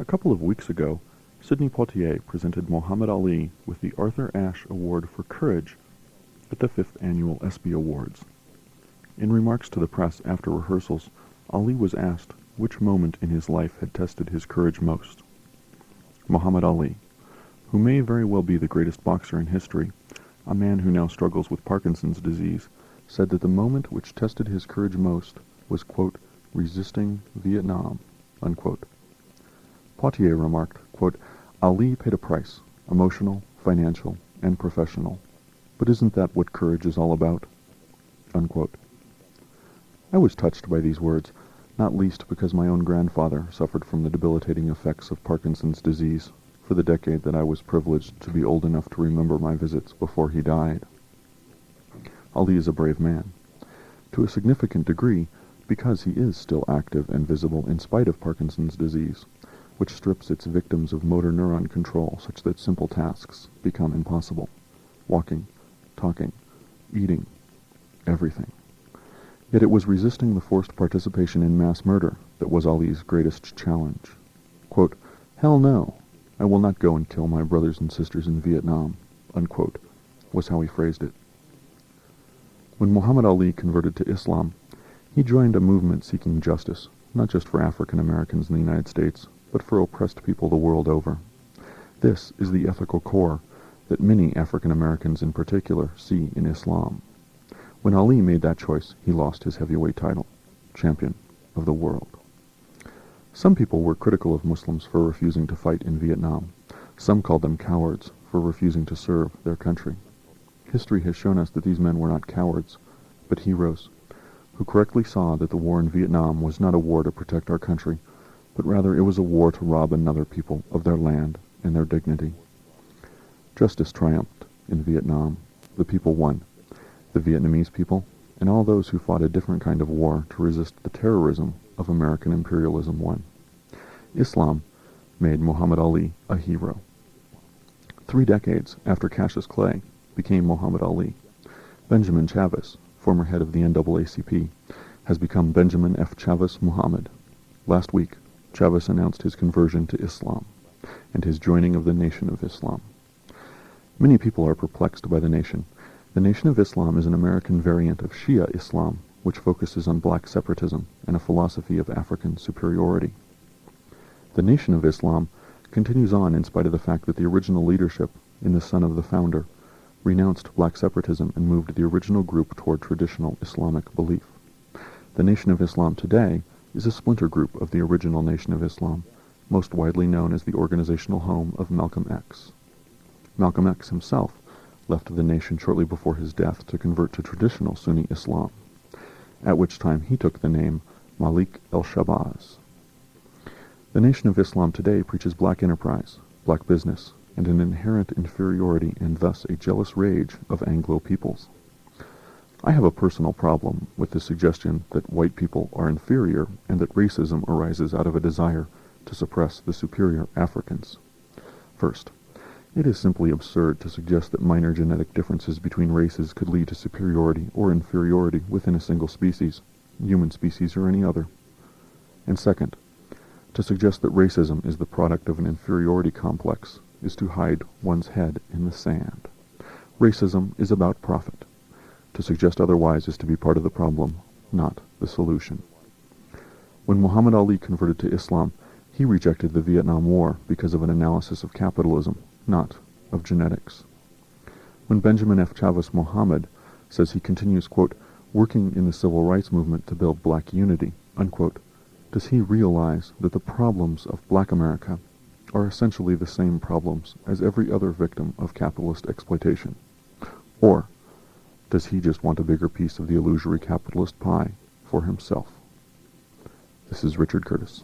A couple of weeks ago, Sidney Poitier presented Muhammad Ali with the Arthur Ashe Award for Courage at the 5th Annual ESPY Awards. In remarks to the press after rehearsals, Ali was asked which moment in his life had tested his courage most. Muhammad Ali, who may very well be the greatest boxer in history, a man who now struggles with Parkinson's disease, said that the moment which tested his courage most was, quote, resisting Vietnam, unquote. Poitier remarked, quote, Ali paid a price, emotional, financial, and professional. But isn't that what courage is all about? Unquote. I was touched by these words, not least because my own grandfather suffered from the debilitating effects of Parkinson's disease for the decade that I was privileged to be old enough to remember my visits before he died. Ali is a brave man, to a significant degree because he is still active and visible in spite of Parkinson's disease, which strips its victims of motor neuron control such that simple tasks become impossible. Walking, talking, eating, everything. Yet it was resisting the forced participation in mass murder that was Ali's greatest challenge. Quote, hell no, I will not go and kill my brothers and sisters in Vietnam, unquote, was how he phrased it. When Muhammad Ali converted to Islam, he joined a movement seeking justice, not just for African Americans in the United States, but for oppressed people the world over. This is the ethical core that many African Americans in particular see in Islam. When Ali made that choice, he lost his heavyweight title, champion of the world. Some people were critical of Muslims for refusing to fight in Vietnam. Some called them cowards for refusing to serve their country. History has shown us that these men were not cowards, but heroes, who correctly saw that the war in Vietnam was not a war to protect our country, but rather it was a war to rob another people of their land and their dignity. Justice triumphed in Vietnam. The people won. The Vietnamese people, and all those who fought a different kind of war to resist the terrorism of American imperialism won. Islam made Muhammad Ali a hero. 3 decades after Cassius Clay became Muhammad Ali, Benjamin Chavez, former head of the NAACP, has become Benjamin F. Chavez Muhammad. Last week, Chavez announced his conversion to Islam and his joining of the Nation of Islam. Many people are perplexed by the Nation. The Nation of Islam is an American variant of Shia Islam, which focuses on black separatism and a philosophy of African superiority. The Nation of Islam continues on in spite of the fact that the original leadership, in the son of the founder, renounced black separatism and moved the original group toward traditional Islamic belief. The Nation of Islam today is a splinter group of the original Nation of Islam, most widely known as the organizational home of Malcolm X. Malcolm X himself left the nation shortly before his death to convert to traditional Sunni Islam, at which time he took the name Malik el-Shabazz. The Nation of Islam today preaches black enterprise, black business, and an inherent inferiority and thus a jealous rage of Anglo peoples. I have a personal problem with the suggestion that white people are inferior and that racism arises out of a desire to suppress the superior Africans. First, it is simply absurd to suggest that minor genetic differences between races could lead to superiority or inferiority within a single species, human species or any other. And second, to suggest that racism is the product of an inferiority complex is to hide one's head in the sand. Racism is about profit. To suggest otherwise is to be part of the problem, not the solution. When Muhammad Ali converted to Islam, he rejected the Vietnam War because of an analysis of capitalism, not of genetics. When Benjamin F. Chavez Muhammad says he continues, quote, working in the civil rights movement to build black unity, unquote, does he realize that the problems of black America are essentially the same problems as every other victim of capitalist exploitation? Or does he just want a bigger piece of the illusory capitalist pie for himself? This is Richard Curtis.